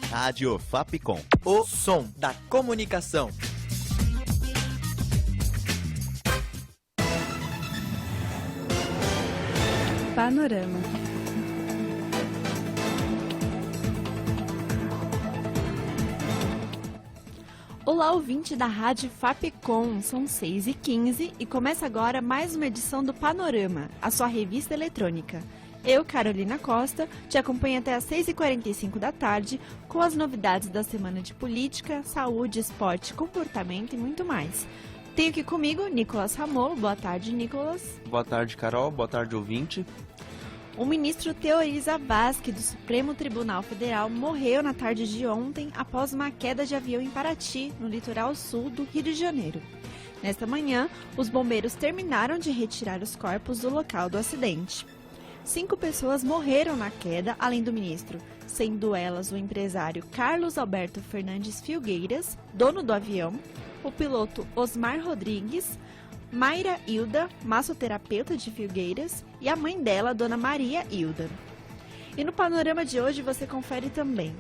Rádio Fapcom. O som da comunicação. Panorama. Olá, ouvinte da Rádio Fapcom, são 6h15 e começa agora mais uma edição do Panorama, a sua revista eletrônica. Eu, Carolina Costa, te acompanho até às 6h45 da tarde com as novidades da semana de política, saúde, esporte, comportamento e muito mais. Tenho aqui comigo Nicolas Ramolo. Boa tarde, Nicolas. Boa tarde, Carol. Boa tarde, ouvinte. O ministro Teori Zavascki, do Supremo Tribunal Federal, morreu na tarde de ontem após uma queda de avião em Paraty, no litoral sul do Rio de Janeiro. Nesta manhã, os bombeiros terminaram de retirar os corpos do local do acidente. 5 pessoas morreram na queda, além do ministro, sendo elas o empresário Carlos Alberto Fernandes Filgueiras, dono do avião, o piloto Osmar Rodrigues, Mayra Hilda, massoterapeuta de Filgueiras, e a mãe dela, Dona Maria Hilda. E no panorama de hoje você confere também: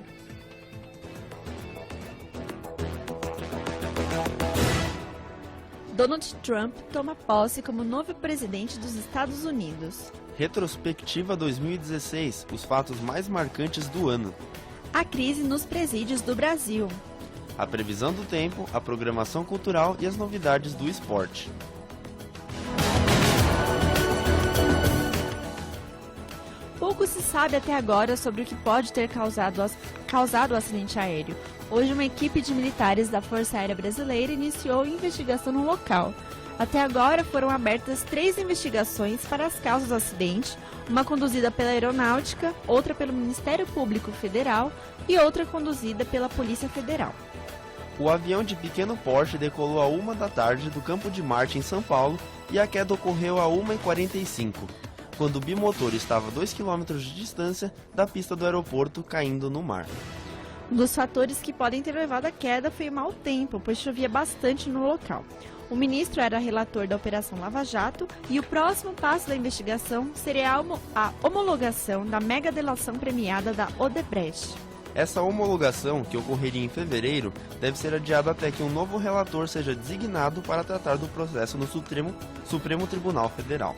Donald Trump toma posse como novo presidente dos Estados Unidos. Retrospectiva 2016, os fatos mais marcantes do ano. A crise nos presídios do Brasil. A previsão do tempo, a programação cultural e as novidades do esporte. Pouco se sabe até agora sobre o que pode ter causado o acidente aéreo. Hoje, uma equipe de militares da Força Aérea Brasileira iniciou investigação no local. Até agora, foram abertas 3 investigações para as causas do acidente, uma conduzida pela Aeronáutica, outra pelo Ministério Público Federal e outra conduzida pela Polícia Federal. O avião de pequeno porte decolou à 1 da tarde do Campo de Marte, em São Paulo, e a queda ocorreu à 1h45, quando o bimotor estava a 2 km de distância da pista do aeroporto, caindo no mar. Um dos fatores que podem ter levado à queda foi o mau tempo, pois chovia bastante no local. O ministro era relator da Operação Lava Jato e o próximo passo da investigação seria a homologação da mega delação premiada da Odebrecht. Essa homologação, que ocorreria em fevereiro, deve ser adiada até que um novo relator seja designado para tratar do processo no Supremo Tribunal Federal.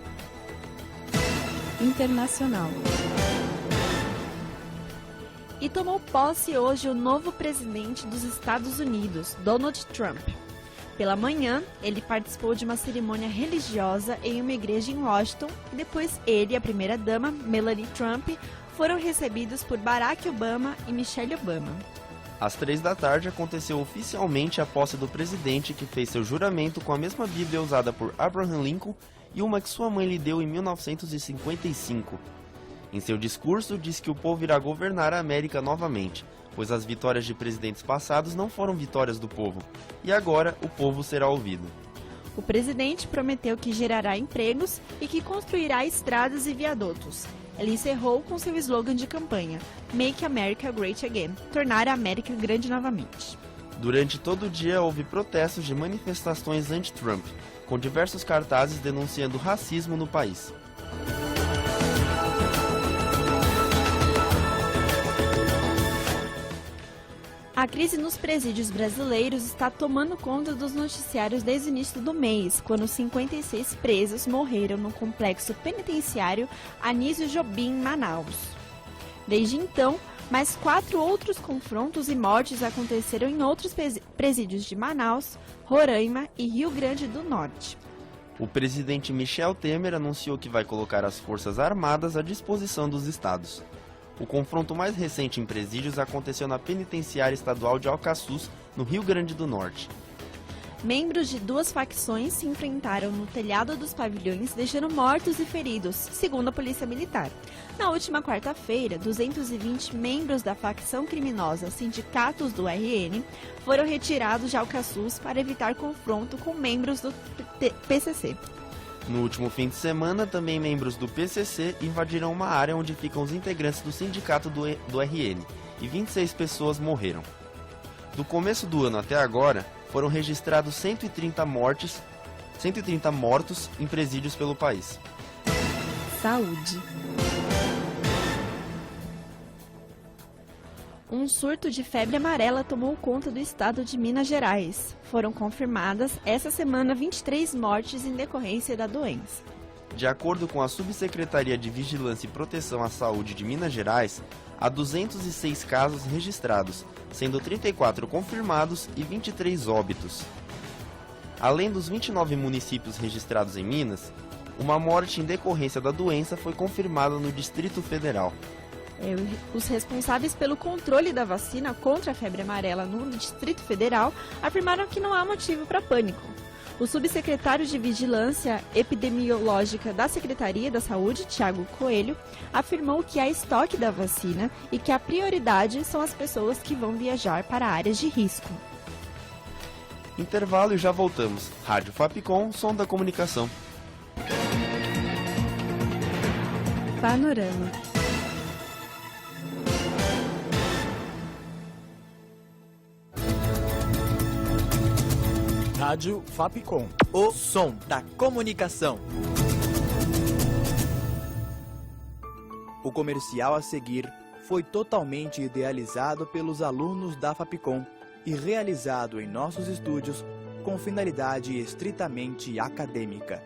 Internacional. E tomou posse hoje o novo presidente dos Estados Unidos, Donald Trump. Pela manhã, ele participou de uma cerimônia religiosa em uma igreja em Washington e depois ele e a primeira-dama, Melania Trump, foram recebidos por Barack Obama e Michelle Obama. Às 3 da tarde aconteceu oficialmente a posse do presidente, que fez seu juramento com a mesma Bíblia usada por Abraham Lincoln e uma que sua mãe lhe deu em 1955. Em seu discurso, disse que o povo irá governar a América novamente, pois as vitórias de presidentes passados não foram vitórias do povo, e agora o povo será ouvido. O presidente prometeu que gerará empregos e que construirá estradas e viadutos. Ele encerrou com seu slogan de campanha, Make America Great Again, tornar a América grande novamente. Durante todo o dia houve protestos de manifestações anti-Trump, com diversos cartazes denunciando racismo no país. A crise nos presídios brasileiros está tomando conta dos noticiários desde o início do mês, quando 56 presos morreram no complexo penitenciário Anísio Jobim, em Manaus. Desde então, mais 4 outros confrontos e mortes aconteceram em outros presídios de Manaus, Roraima e Rio Grande do Norte. O presidente Michel Temer anunciou que vai colocar as Forças Armadas à disposição dos estados. O confronto mais recente em presídios aconteceu na Penitenciária Estadual de Alcaçuz, no Rio Grande do Norte. Membros de 2 facções se enfrentaram no telhado dos pavilhões, deixando mortos e feridos, segundo a Polícia Militar. Na última quarta-feira, 220 membros da facção criminosa Sindicatos do RN foram retirados de Alcaçuz para evitar confronto com membros do PCC. No último fim de semana, também membros do PCC invadiram uma área onde ficam os integrantes do sindicato do RN, e 26 pessoas morreram. Do começo do ano até agora, foram registrados 130 mortos em presídios pelo país. Saúde. Um surto de febre amarela tomou conta do estado de Minas Gerais. Foram confirmadas essa semana 23 mortes em decorrência da doença. De acordo com a Subsecretaria de Vigilância e Proteção à Saúde de Minas Gerais, há 206 casos registrados, sendo 34 confirmados e 23 óbitos. Além dos 29 municípios registrados em Minas, uma morte em decorrência da doença foi confirmada no Distrito Federal. Os responsáveis pelo controle da vacina contra a febre amarela no Distrito Federal afirmaram que não há motivo para pânico. O subsecretário de Vigilância Epidemiológica da Secretaria da Saúde, Tiago Coelho, afirmou que há estoque da vacina e que a prioridade são as pessoas que vão viajar para áreas de risco. Intervalo e já voltamos. Rádio Fapcom, som da comunicação. Panorama. Rádio Fapcom. O som da comunicação. O comercial a seguir foi totalmente idealizado pelos alunos da Fapcom e realizado em nossos estúdios com finalidade estritamente acadêmica.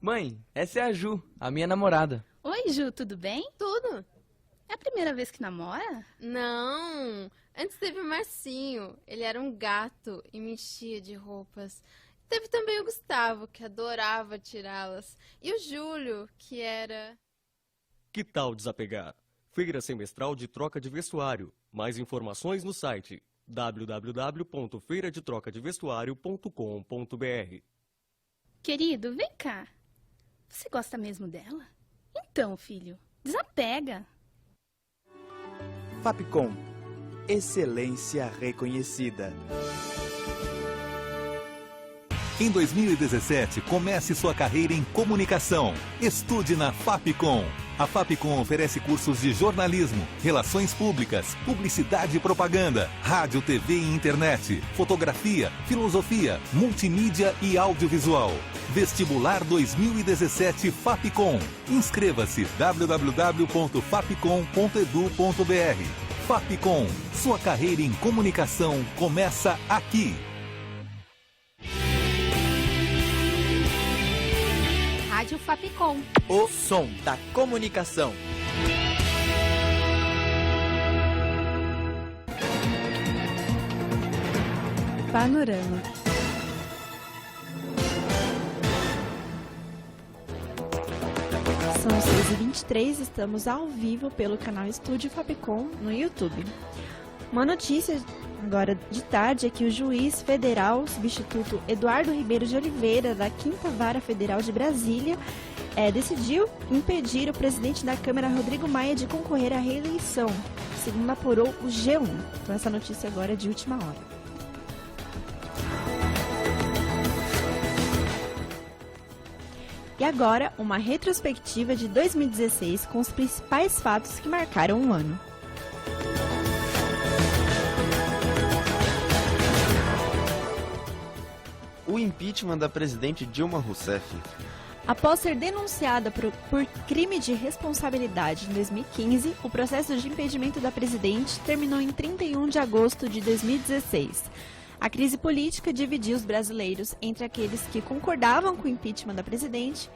Mãe, essa é a Ju, a minha namorada. Oi, Ju, tudo bem? Tudo? É a primeira vez que namora? Não. Antes teve o Marcinho. Ele era um gato e me enchia de roupas. Teve também o Gustavo, que adorava tirá-las. E o Júlio, que era... Que tal desapegar? Feira semestral de troca de vestuário. Mais informações no site www.feiradetrocadevestuario.com.br. Querido, vem cá. Você gosta mesmo dela? Então, filho, desapega. Fapcom. Excelência reconhecida. Em 2017, comece sua carreira em comunicação. Estude na Fapcom. A Fapcom oferece cursos de jornalismo, relações públicas, publicidade e propaganda, rádio, TV e internet, fotografia, filosofia, multimídia e audiovisual. Vestibular 2017 Fapcom. Inscreva-se www.fapcom.edu.br. Fapcom, sua carreira em comunicação começa aqui. Rádio Fapcom. O som da comunicação. Panorama. São 6h23, estamos ao vivo pelo canal Estúdio Fapcom no YouTube. Uma notícia agora de tarde é que o juiz federal substituto Eduardo Ribeiro de Oliveira, da 5ª Vara Federal de Brasília, decidiu impedir o presidente da Câmara, Rodrigo Maia, de concorrer à reeleição, segundo apurou o G1. Então essa notícia agora é de última hora. E agora, uma retrospectiva de 2016 com os principais fatos que marcaram o ano. O impeachment da presidente Dilma Rousseff. Após ser denunciada por crime de responsabilidade em 2015, o processo de impedimento da presidente terminou em 31 de agosto de 2016. A crise política dividiu os brasileiros entre aqueles que concordavam com o impeachment da presidente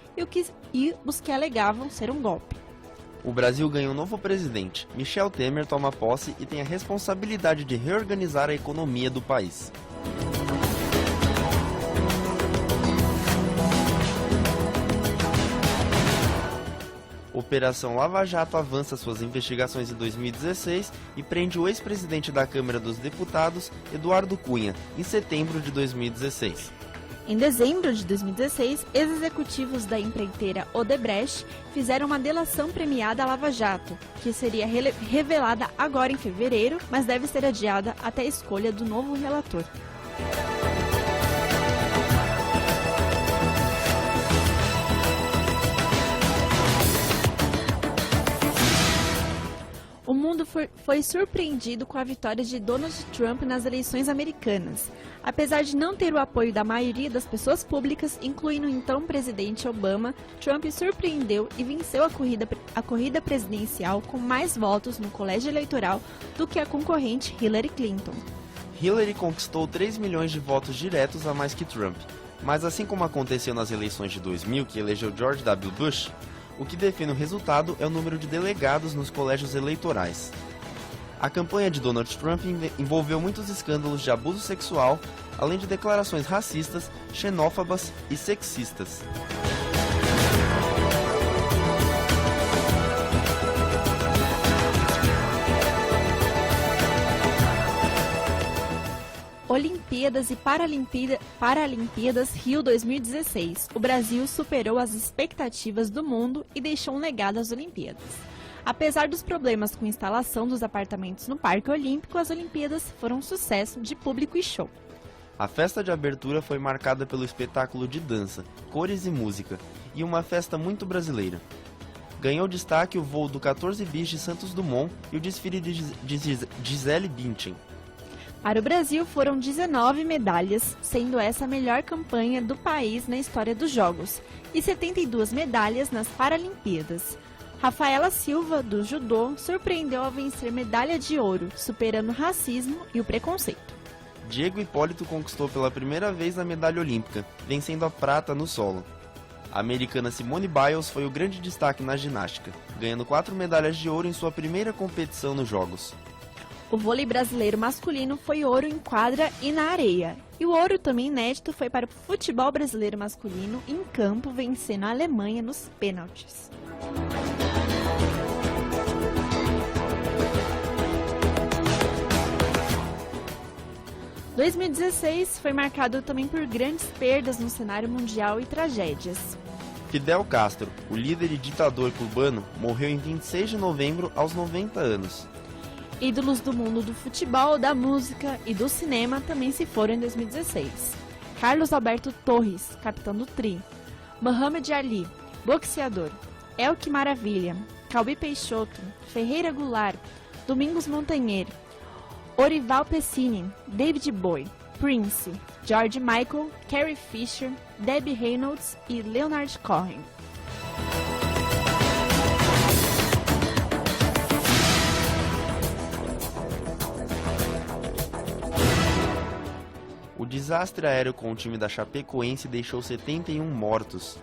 e os que alegavam ser um golpe. O Brasil ganha um novo presidente. Michel Temer toma posse e tem a responsabilidade de reorganizar a economia do país. Operação Lava Jato avança suas investigações em 2016 e prende o ex-presidente da Câmara dos Deputados, Eduardo Cunha, em setembro de 2016. Em dezembro de 2016, ex-executivos da empreiteira Odebrecht fizeram uma delação premiada à Lava Jato, que seria revelada agora em fevereiro, mas deve ser adiada até a escolha do novo relator. O mundo foi surpreendido com a vitória de Donald Trump nas eleições americanas. Apesar de não ter o apoio da maioria das pessoas públicas, incluindo o então presidente Obama, Trump surpreendeu e venceu a corrida presidencial com mais votos no colégio eleitoral do que a concorrente Hillary Clinton. Hillary conquistou 3 milhões de votos diretos a mais que Trump, mas assim como aconteceu nas eleições de 2000, que elegeu George W. Bush, o que define o resultado é o número de delegados nos colégios eleitorais. A campanha de Donald Trump envolveu muitos escândalos de abuso sexual, além de declarações racistas, xenófobas e sexistas. Olimpíadas e Paralimpíadas Rio 2016. O Brasil superou as expectativas do mundo e deixou um legado às Olimpíadas. Apesar dos problemas com a instalação dos apartamentos no Parque Olímpico, as Olimpíadas foram um sucesso de público e show. A festa de abertura foi marcada pelo espetáculo de dança, cores e música, e uma festa muito brasileira. Ganhou destaque o voo do 14 bis de Santos Dumont e o desfile de Gisele Bündchen. Para o Brasil foram 19 medalhas, sendo essa a melhor campanha do país na história dos Jogos, e 72 medalhas nas Paralimpíadas. Rafaela Silva, do judô, surpreendeu ao vencer medalha de ouro, superando o racismo e o preconceito. Diego Hipólito conquistou pela primeira vez a medalha olímpica, vencendo a prata no solo. A americana Simone Biles foi o grande destaque na ginástica, ganhando 4 medalhas de ouro em sua primeira competição nos Jogos. O vôlei brasileiro masculino foi ouro em quadra e na areia. E o ouro também inédito foi para o futebol brasileiro masculino em campo, vencendo a Alemanha nos pênaltis. Em 2016 foi marcado também por grandes perdas no cenário mundial e tragédias. Fidel Castro, o líder e ditador cubano, morreu em 26 de novembro aos 90 anos. Ídolos do mundo do futebol, da música e do cinema também se foram em 2016. Carlos Alberto Torres, capitão do Tri. Muhammad Ali, boxeador. Elke Maravilha, Caubi Peixoto, Ferreira Goulart, Domingos Montanher, Orival Pessini, David Bowie, Prince, George Michael, Carrie Fisher, Debbie Reynolds e Leonard Cohen. O desastre aéreo com o time da Chapecoense deixou 71 mortos.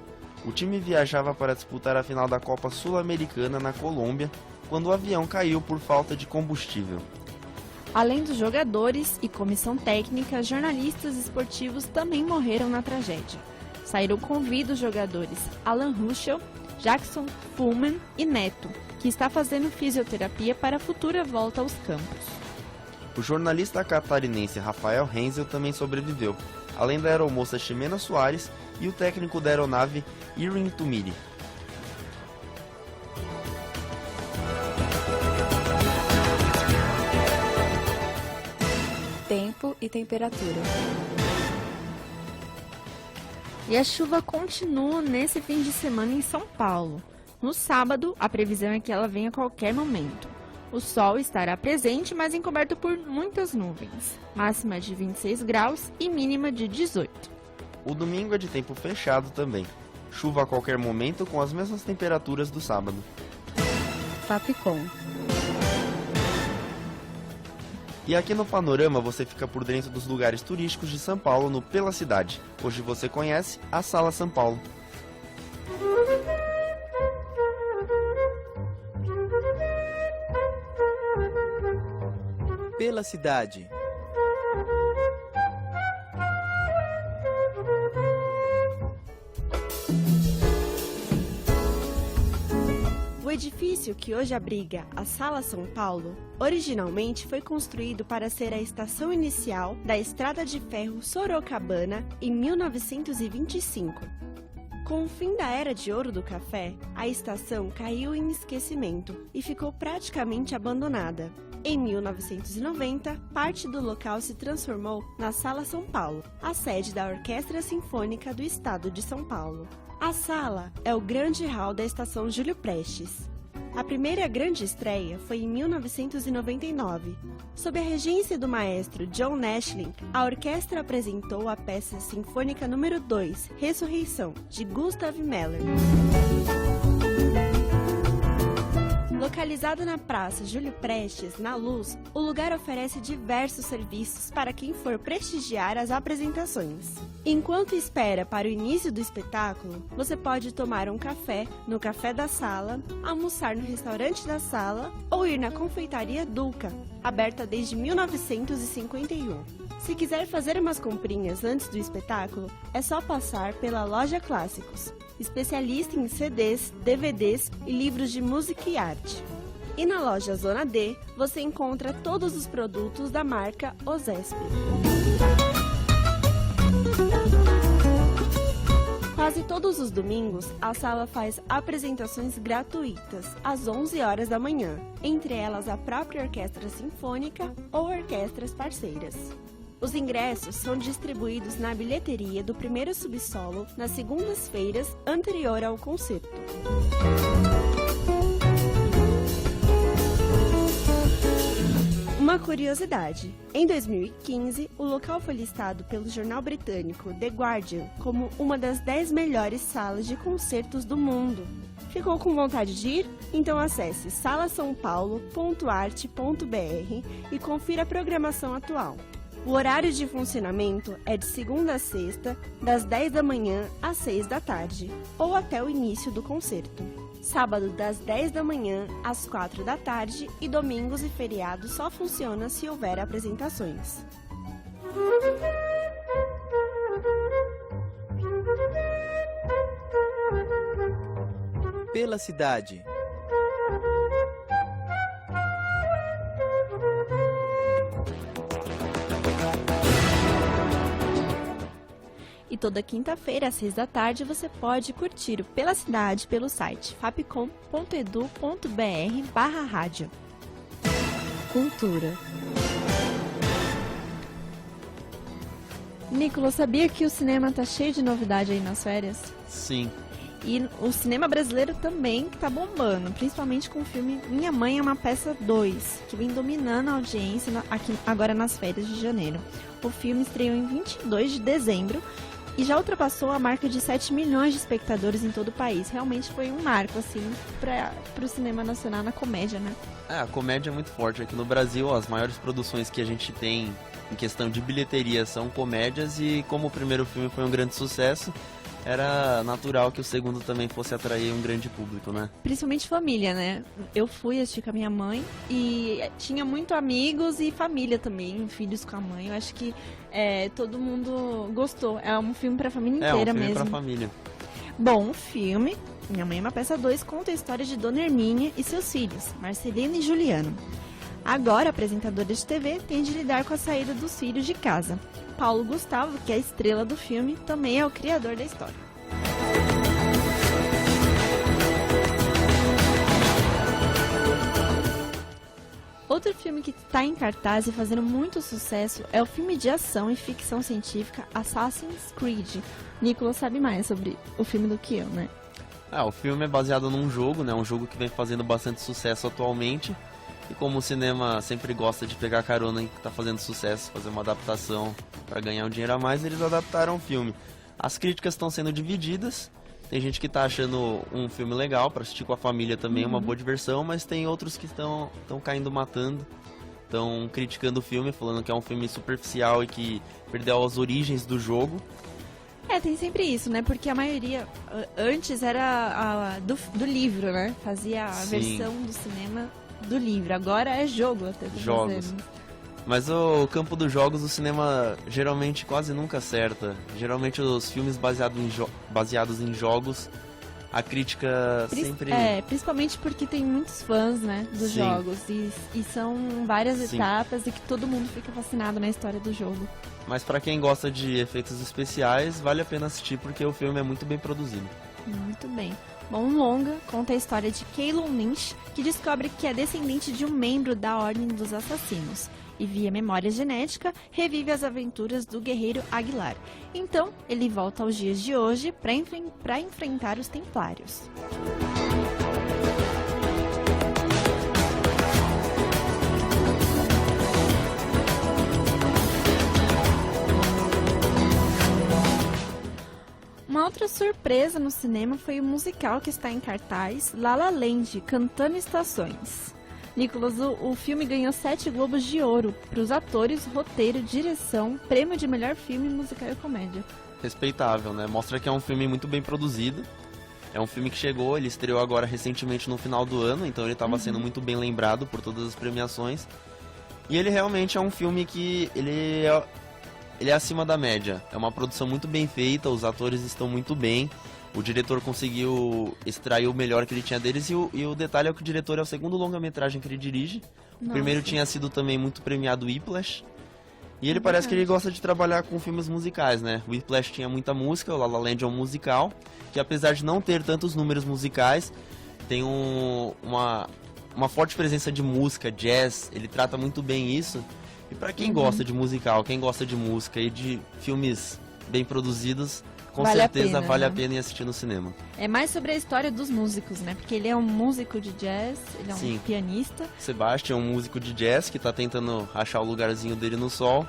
O time viajava para disputar a final da Copa Sul-Americana na Colômbia, quando o avião caiu por falta de combustível. Além dos jogadores e comissão técnica, jornalistas esportivos também morreram na tragédia. Saíram com vida os jogadores Alan Ruschel, Jackson Fullman e Neto, que está fazendo fisioterapia para a futura volta aos campos. O jornalista catarinense Rafael Renzel também sobreviveu, além da aeromoça Ximena Soares e o técnico da aeronave Irin Tumiri. Tempo e temperatura. E a chuva continua nesse fim de semana em São Paulo. No sábado, a previsão é que ela venha a qualquer momento. O sol estará presente, mas encoberto por muitas nuvens. Máxima de 26 graus e mínima de 18. O domingo é de tempo fechado também. Chuva a qualquer momento com as mesmas temperaturas do sábado. Fapcom. E aqui no Panorama você fica por dentro dos lugares turísticos de São Paulo no Pela Cidade. Hoje você conhece a Sala São Paulo. Pela Cidade. O edifício que hoje abriga a Sala São Paulo, originalmente foi construído para ser a estação inicial da Estrada de Ferro Sorocabana em 1925. Com o fim da Era de Ouro do Café, a estação caiu em esquecimento e ficou praticamente abandonada. Em 1990, parte do local se transformou na Sala São Paulo, a sede da Orquestra Sinfônica do Estado de São Paulo. A sala é o grande hall da Estação Júlio Prestes. A primeira grande estreia foi em 1999. Sob a regência do maestro John Nashling, a orquestra apresentou a peça sinfônica número 2, Ressurreição, de Gustav Mahler. Localizado na Praça Júlio Prestes, na Luz, o lugar oferece diversos serviços para quem for prestigiar as apresentações. Enquanto espera para o início do espetáculo, você pode tomar um café no café da sala, almoçar no restaurante da sala ou ir na confeitaria Dulca, aberta desde 1951. Se quiser fazer umas comprinhas antes do espetáculo, é só passar pela Loja Clássicos, especialista em CDs, DVDs e livros de música e arte. E na loja Zona D, você encontra todos os produtos da marca Ozesp. Quase todos os domingos, a sala faz apresentações gratuitas, às 11 horas da manhã, entre elas a própria Orquestra Sinfônica ou orquestras parceiras. Os ingressos são distribuídos na bilheteria do primeiro subsolo nas segundas-feiras anterior ao concerto. Uma curiosidade: em 2015, o local foi listado pelo jornal britânico The Guardian como uma das 10 melhores salas de concertos do mundo. Ficou com vontade de ir? Então acesse salasaopaulo.arte.br e confira a programação atual. O horário de funcionamento é de segunda a sexta, das 10 da manhã às 6 da tarde, ou até o início do concerto. Sábado, das 10 da manhã às 4 da tarde, e domingos e feriados só funciona se houver apresentações. Pela cidade. E toda quinta-feira, às 6 da tarde, você pode curtir o Pela Cidade pelo site fapcom.edu.br/rádio. Cultura. Nicolas, sabia que o cinema tá cheio de novidade aí nas férias? Sim. E o cinema brasileiro também tá bombando, principalmente com o filme Minha Mãe é uma Peça 2, que vem dominando a audiência aqui agora nas férias de janeiro. O filme estreou em 22 de dezembro e já ultrapassou a marca de 7 milhões de espectadores em todo o país. Realmente foi um marco, assim, para o cinema nacional na comédia, né? A comédia é muito forte. Aqui no Brasil, as maiores produções que a gente tem em questão de bilheteria são comédias, e como o primeiro filme foi um grande sucesso, era natural que o segundo também fosse atrair um grande público, né? Principalmente família, né? Eu fui assistir com a minha mãe e tinha muito amigos e família também, filhos com a mãe. Eu acho que todo mundo gostou. É um filme pra família inteira mesmo. É um filme pra família. Bom, o filme Minha Mãe é uma Peça 2 conta a história de Dona Hermínia e seus filhos, Marcelino e Juliano. Agora, a apresentadora de TV tem de lidar com a saída dos filhos de casa. Paulo Gustavo, que é a estrela do filme, também é o criador da história. Outro filme que está em cartaz e fazendo muito sucesso é o filme de ação e ficção científica Assassin's Creed. Nicolas sabe mais sobre o filme do que eu, né? O filme é baseado num jogo, né? Um jogo que vem fazendo bastante sucesso atualmente. E como o cinema sempre gosta de pegar carona em que está fazendo sucesso, fazer uma adaptação para ganhar um dinheiro a mais, eles adaptaram o filme. As críticas estão sendo divididas. Tem gente que está achando um filme legal para assistir com a família também, uma boa diversão, mas tem outros que estão caindo matando, estão criticando o filme, falando que é um filme superficial e que perdeu as origens do jogo. Tem sempre isso, né? Porque a maioria antes era do livro, né? Fazia a versão do cinema do livro. Agora é jogo até. Jogos. Mas o campo dos jogos, o cinema geralmente quase nunca acerta. Geralmente os filmes baseados em jogos, a crítica sempre... principalmente porque tem muitos fãs, né, dos jogos. E são várias etapas e que todo mundo fica fascinado na história do jogo. Mas pra quem gosta de efeitos especiais, vale a pena assistir porque o filme é muito bem produzido. Muito bem. Bom, um longa conta a história de Keylon Lynch, que descobre que é descendente de um membro da Ordem dos Assassinos. E via memória genética, revive as aventuras do guerreiro Aguilar. Então, ele volta aos dias de hoje para enfrentar os Templários. outra surpresa no cinema foi o musical que está em cartaz, La La Land, Cantando Estações. Nicolas, o filme ganhou 7 Globos de Ouro para os atores, roteiro, direção, prêmio de melhor filme, musical e comédia. Respeitável, né? Mostra que é um filme muito bem produzido. É um filme que chegou, ele estreou agora recentemente no final do ano, então ele estava sendo muito bem lembrado por todas as premiações. E ele realmente é um filme que ele é acima da média. É uma produção muito bem feita, os atores estão muito bem. O diretor conseguiu extrair o melhor que ele tinha deles, e o detalhe é que o diretor é o segundo longa-metragem que ele dirige. O primeiro tinha sido também muito premiado, Whiplash. E ele parece que ele gosta de trabalhar com filmes musicais, né? O Whiplash tinha muita música, o La La Land é um musical, que apesar de não ter tantos números musicais, tem uma forte presença de música, jazz, ele trata muito bem isso. E pra quem gosta de musical, quem gosta de música e de filmes bem produzidos, com certeza vale a pena ir assistir no cinema. É mais sobre a história dos músicos, né? Porque ele é um músico de jazz, ele é um pianista. Sebastian é um músico de jazz que tá tentando achar o lugarzinho dele no sol.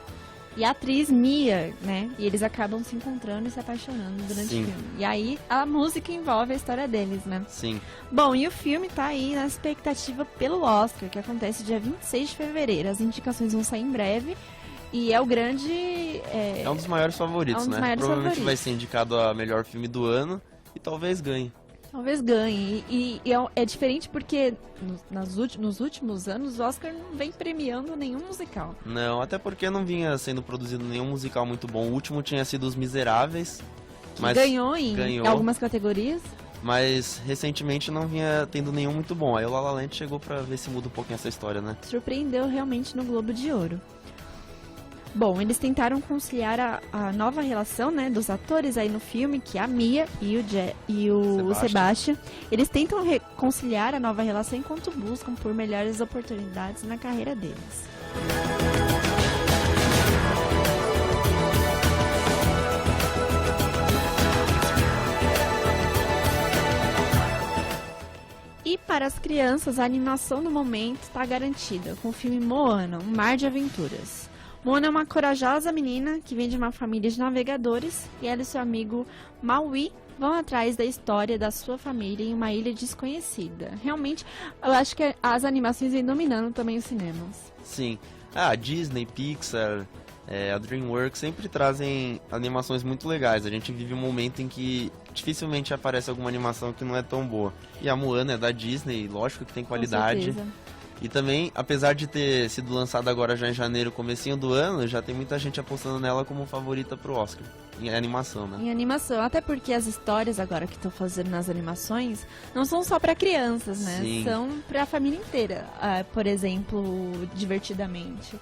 E a atriz Mia, né? E eles acabam se encontrando e se apaixonando durante o filme. E aí a música envolve a história deles, né? Sim. Bom, e o filme tá aí na expectativa pelo Oscar, que acontece dia 26 de fevereiro. As indicações vão sair em breve. E é o grande... É um dos maiores favoritos, né? Provavelmente vai ser indicado a melhor filme do ano e talvez ganhe. Talvez ganhe. E é diferente porque nos últimos anos o Oscar não vem premiando nenhum musical. Não, até porque não vinha sendo produzido nenhum musical muito bom. O último tinha sido Os Miseráveis. Mas ganhou em algumas categorias. Mas recentemente não vinha tendo nenhum muito bom. Aí o La La Land chegou pra ver se muda um pouquinho essa história, né? Surpreendeu realmente no Globo de Ouro. Bom, eles tentaram conciliar a nova relação, né, dos atores aí no filme, que é a Mia e o Sebastian. Eles tentam reconciliar a nova relação enquanto buscam por melhores oportunidades na carreira deles. E para as crianças, a animação do momento está garantida com o filme Moana, Um Mar de Aventuras. Moana é uma corajosa menina que vem de uma família de navegadores e ela e seu amigo Maui vão atrás da história da sua família em uma ilha desconhecida. Realmente, eu acho que as animações vêm dominando também os cinemas. Sim. A Disney, Pixar, a DreamWorks sempre trazem animações muito legais. A gente vive um momento em que dificilmente aparece alguma animação que não é tão boa. E a Moana é da Disney, lógico que tem qualidade. Com certeza. E também, apesar de ter sido lançada agora já em janeiro, comecinho do ano, já tem muita gente apostando nela como favorita pro Oscar. Em animação, né? Em animação, até porque as histórias agora que estão fazendo nas animações não são só para crianças, né? Sim. São para a família inteira. Por exemplo, Divertidamente.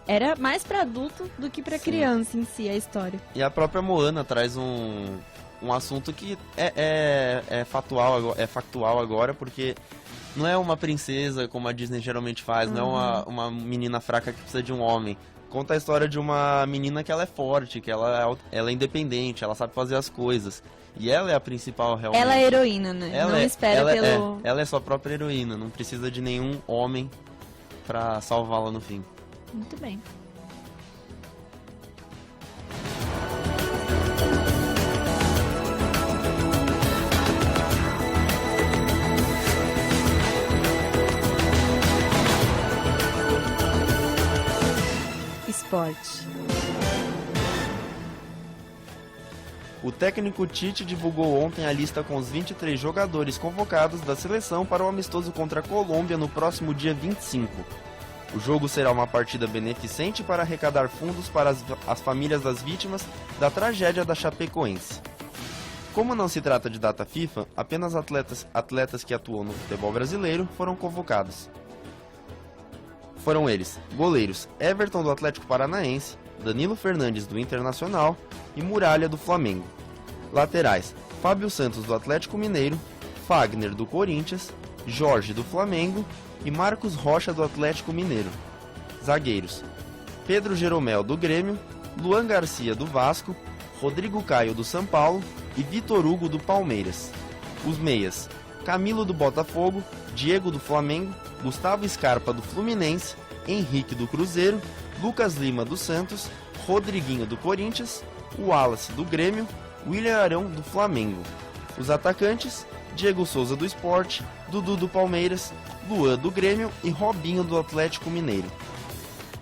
Era mais para adulto do que para criança em si a história. E a própria Moana traz um assunto que é factual agora, porque não é uma princesa como a Disney geralmente faz, não é uma menina fraca que precisa de um homem. Conta a história de uma menina que ela é forte, que ela é independente, ela sabe fazer as coisas. E ela é a principal realmente. Ela é heroína, né? Ela é sua própria heroína, não precisa de nenhum homem pra salvá-la no fim. Muito bem. Esporte. O técnico Tite divulgou ontem a lista com os 23 jogadores convocados da seleção para o amistoso contra a Colômbia no próximo dia 25. O jogo será uma partida beneficente para arrecadar fundos para as famílias das vítimas da tragédia da Chapecoense. Como não se trata de data FIFA, apenas atletas que atuam no futebol brasileiro foram convocados. Foram eles, goleiros Everton do Atlético Paranaense, Danilo Fernandes do Internacional e Muralha do Flamengo. Laterais, Fábio Santos do Atlético Mineiro, Fagner do Corinthians, Jorge do Flamengo e Marcos Rocha do Atlético Mineiro. Zagueiros, Pedro Jeromel do Grêmio, Luan Garcia do Vasco, Rodrigo Caio do São Paulo e Vitor Hugo do Palmeiras. Os meias, Camilo do Botafogo, Diego do Flamengo, Gustavo Scarpa do Fluminense, Henrique do Cruzeiro, Lucas Lima do Santos, Rodriguinho do Corinthians, Wallace do Grêmio, William Arão, do Flamengo. Os atacantes, Diego Souza, do Sport, Dudu, do Palmeiras, Luan, do Grêmio e Robinho, do Atlético Mineiro.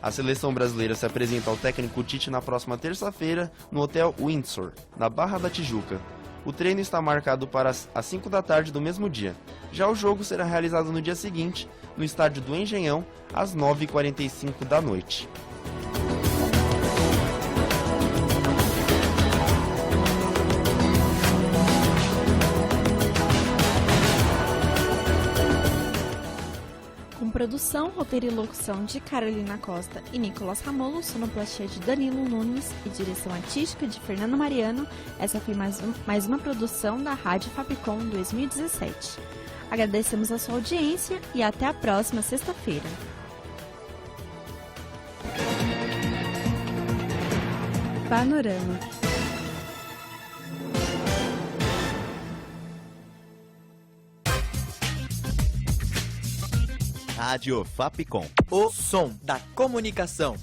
A seleção brasileira se apresenta ao técnico Tite na próxima terça-feira no Hotel Windsor, na Barra da Tijuca. O treino está marcado para as 5 da tarde do mesmo dia. Já o jogo será realizado no dia seguinte, no estádio do Engenhão, às 9h45 da noite. Com produção, roteiro e locução de Carolina Costa e Nicolas Ramolo, sonoplastia de Danilo Nunes e direção artística de Fernando Mariano, essa foi mais uma produção da Rádio Fapcom 2017. Agradecemos a sua audiência e até a próxima sexta-feira. Panorama. Rádio Fapcom. O som da comunicação.